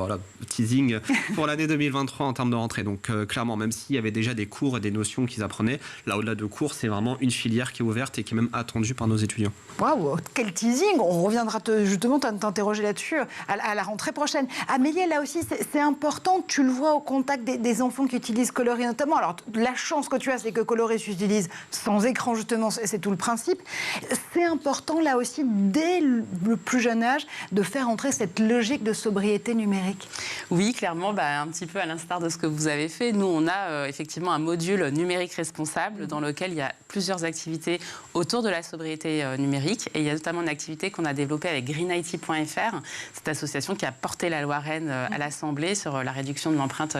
teasing pour l'année 2023 en termes de rentrée. Donc clairement, même s'il y avait déjà des cours et des notions qu'ils apprenaient, là au-delà de cours, c'est vraiment une filière qui est ouverte et qui est même attendue par nos étudiants. Waouh, quel teasing! On reviendra justement t'interroger là-dessus à la rentrée prochaine. Amélie, là aussi, c'est important. Tu le vois au contact des enfants qui utilisent Coloré notamment. Alors, la chance que tu as, c'est que Coloré s'utilise sans écran, justement. C'est tout le principe. C'est important, là aussi, dès le plus jeune âge, de faire entrer cette logique de sobriété numérique. Oui, clairement, un petit peu à l'instar de ce que vous avez fait. Nous, on a effectivement un module numérique responsable dans lequel il y a plusieurs activités autour de la sobriété numérique. Et il y a notamment une activité qu'on a développée avec greenIT.fr, cette association qui a porté la loi Rennes à l'Assemblée sur la réduction de l'empreinte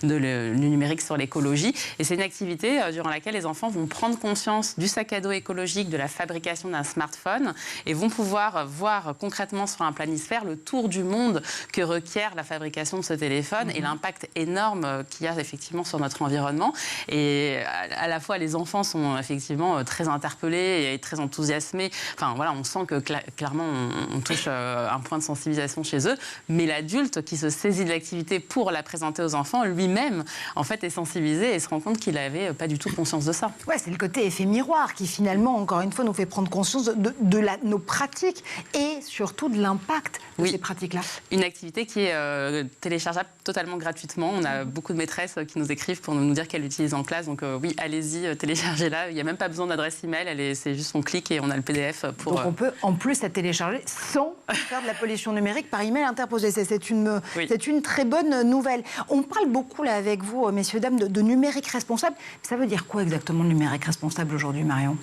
du numérique sur l'écologie. Et c'est une activité durant laquelle les enfants vont prendre conscience du sac à dos écologique, de la fabrication d'un smartphone et vont pouvoir voir concrètement sur un planisphère le tour du monde que requiert la fabrication de ce téléphone et l'impact énorme qu'il y a effectivement sur notre environnement. Et à la fois, les enfants sont effectivement très interpellés et très enthousiasmés. Enfin, voilà, on sent que clairement, on touche un point de sensibilisation chez eux. Mais l'adulte qui se saisit de l'activité pour la présenter aux enfants, lui-même, en fait, est sensibilisé et se rend compte qu'il n'avait pas du tout conscience de ça. Ouais, c'est le côté effet miroir qui, finalement, encore une fois, nous fait prendre conscience de nos pratiques et surtout de l'impact de ces pratiques-là. Une activité qui est téléchargeable totalement gratuitement. On a beaucoup de maîtresses qui nous écrivent pour nous dire qu'elles l'utilisent en classe. Donc oui, allez-y, téléchargez-la. Il n'y a même pas besoin d'adresse email. C'est juste on clique et on a le PDF. Donc on peut en plus la télécharger sans faire de la pollution numérique par email interposé. C'est une très bonne nouvelle. On parle beaucoup là avec vous, messieurs, dames, de numérique responsable. Ça veut dire quoi exactement le numérique responsable aujourd'hui, Marion ?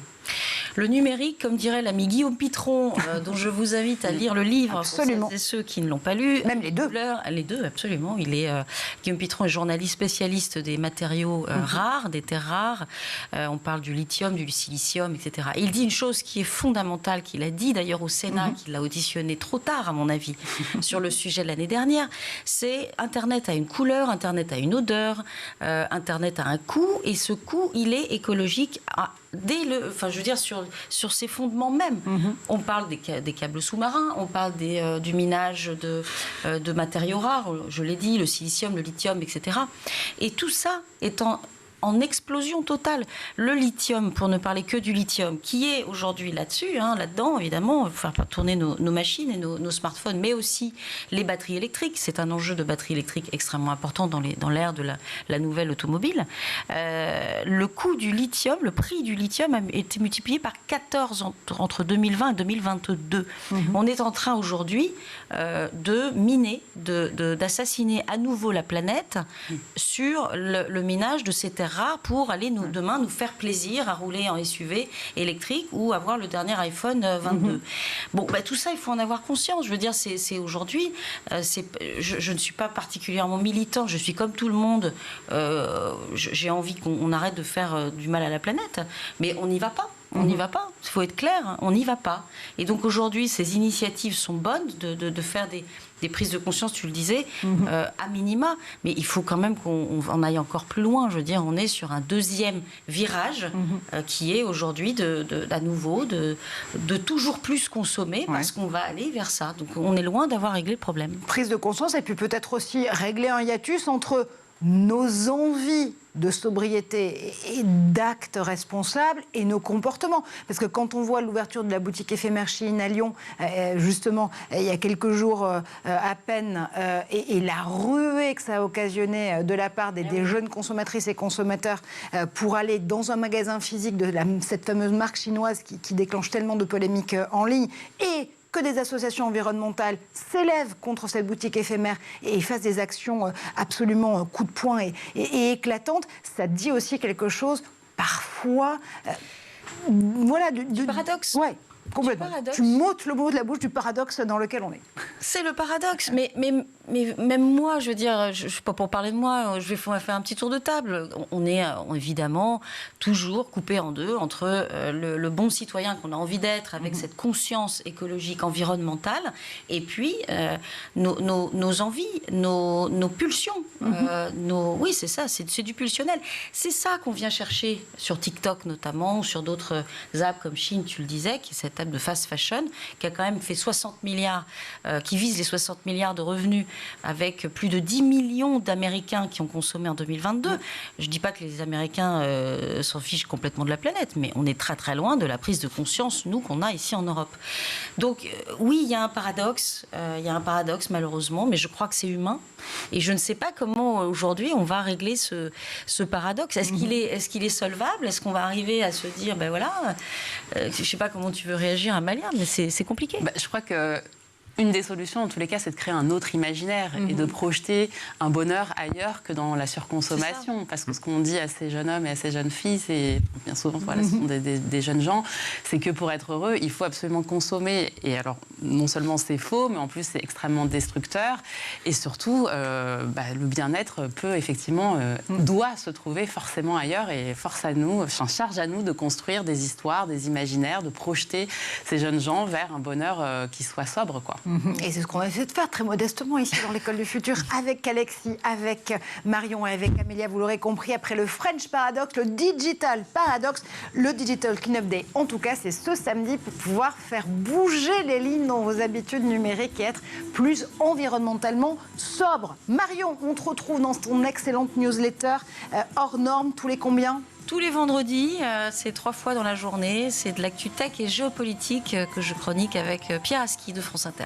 Le numérique, comme dirait l'ami Guillaume Pitron, dont je vous invite à lire le livre, absolument, pour ceux qui ne l'ont pas lu. Même les deux. Les deux, absolument. Guillaume Pitron est journaliste spécialiste des matériaux rares, des terres rares. On parle du lithium, du silicium, etc. Et il dit une chose qui est fondamentale, qu'il a dit d'ailleurs au Sénat, qu'il a auditionné trop tard, à mon avis, sur le sujet l'année dernière, c'est Internet a une couleur, Internet a une odeur, Internet a un coût, et ce coût, il est écologique sur ses fondements même. On parle des câbles sous-marins, on parle du minage de matériaux rares, je l'ai dit, le silicium, le lithium, etc. Et tout ça est en explosion totale. Le lithium, pour ne parler que du lithium, qui est aujourd'hui là-dedans, évidemment, faire tourner nos machines et nos smartphones, mais aussi les batteries électriques. C'est un enjeu de batterie électrique extrêmement important dans l'ère de la nouvelle automobile. Le coût du lithium, le prix du lithium a été multiplié par 14 entre 2020 et 2022. On est en train aujourd'hui de miner, d'assassiner à nouveau la planète sur le minage de ces terres rares pour aller demain nous faire plaisir à rouler en SUV électrique ou avoir le dernier iPhone 22. Bon, tout ça, il faut en avoir conscience. Je veux dire, c'est aujourd'hui, je ne suis pas particulièrement militant, je suis comme tout le monde, j'ai envie qu'on arrête de faire du mal à la planète, mais on n'y va pas. On n'y va pas, il faut être clair, on n'y va pas. Et donc aujourd'hui, ces initiatives sont bonnes de faire des prises de conscience, tu le disais, à minima, mais il faut quand même qu'on aille encore plus loin. Je veux dire, on est sur un deuxième virage qui est aujourd'hui à nouveau de toujours plus consommer parce qu'on va aller vers ça. Donc on est loin d'avoir réglé le problème. Prise de conscience et puis peut-être aussi régler un hiatus entre nos envies de sobriété et d'actes responsables et nos comportements. Parce que quand on voit l'ouverture de la boutique éphémère Shein à Lyon, justement, il y a quelques jours à peine, et la ruée que ça a occasionné de la part des jeunes consommatrices et consommateurs pour aller dans un magasin physique de cette fameuse marque chinoise qui déclenche tellement de polémiques en ligne, et que des associations environnementales s'élèvent contre cette boutique éphémère et fassent des actions absolument coup de poing et éclatantes, ça dit aussi quelque chose, parfois, du paradoxe. Ouais. Complètement. Tu m'ôtes le mot de la bouche du paradoxe dans lequel on est. C'est le paradoxe, mais même moi, je veux dire, pas pour parler de moi, je vais faire un petit tour de table. On est évidemment toujours coupé en deux entre le bon citoyen qu'on a envie d'être avec cette conscience écologique, environnementale, et puis nos envies, nos pulsions. Oui, c'est ça, c'est du pulsionnel. C'est ça qu'on vient chercher sur TikTok notamment, ou sur d'autres apps comme Shein, tu le disais, qui est cette termes de fast fashion, qui a quand même fait 60 milliards, qui vise les 60 milliards de revenus, avec plus de 10 millions d'Américains qui ont consommé en 2022. Je ne dis pas que les Américains s'en fichent complètement de la planète, mais on est très très loin de la prise de conscience, nous, qu'on a ici en Europe. Donc oui, il y a un paradoxe, malheureusement, mais je crois que c'est humain. Et je ne sais pas comment aujourd'hui on va régler ce paradoxe. Est-ce qu'il est solvable? Est-ce qu'on va arriver à se dire, ben voilà, je ne sais pas comment tu veux réagir, Amalia, mais c'est compliqué. Je crois que une des solutions, en tous les cas, c'est de créer un autre imaginaire et de projeter un bonheur ailleurs que dans la surconsommation. Parce que ce qu'on dit à ces jeunes hommes et à ces jeunes filles, c'est bien souvent, voilà, ce sont des jeunes gens, c'est que pour être heureux, il faut absolument consommer. Et alors, non seulement c'est faux, mais en plus c'est extrêmement destructeur. Et surtout, le bien-être peut effectivement, doit se trouver forcément ailleurs. Et charge à nous de construire des histoires, des imaginaires, de projeter ces jeunes gens vers un bonheur qui soit sobre, quoi. Et c'est ce qu'on va essayer de faire très modestement ici dans l'École du Futur avec Alexis, avec Marion et avec Amélia. Vous l'aurez compris, après le French Paradox, le Digital Paradox, le Digital Clean-up Day. En tout cas, c'est ce samedi pour pouvoir faire bouger les lignes dans vos habitudes numériques et être plus environnementalement sobre. Marion, on te retrouve dans ton excellente newsletter hors norme tous les combien ? Tous les vendredis, c'est 3 fois dans la journée. C'est de l'actu tech et géopolitique que je chronique avec Pierre Aski de France Inter.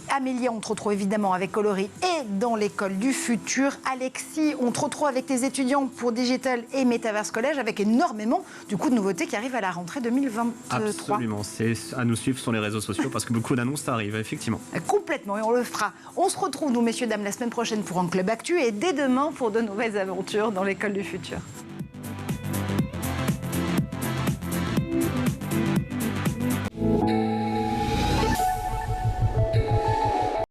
Amélie, on te retrouve évidemment avec Coloris et dans l'École du Futur. Alexis, on te retrouve avec tes étudiants pour Digital et Metaverse Collège avec énormément de nouveautés qui arrivent à la rentrée 2023. Absolument, c'est à nous suivre sur les réseaux sociaux parce que beaucoup d'annonces arrivent, effectivement. Complètement, et on le fera. On se retrouve, nous, messieurs, dames, la semaine prochaine pour un Club Actu et dès demain pour de nouvelles aventures dans l'École du Futur.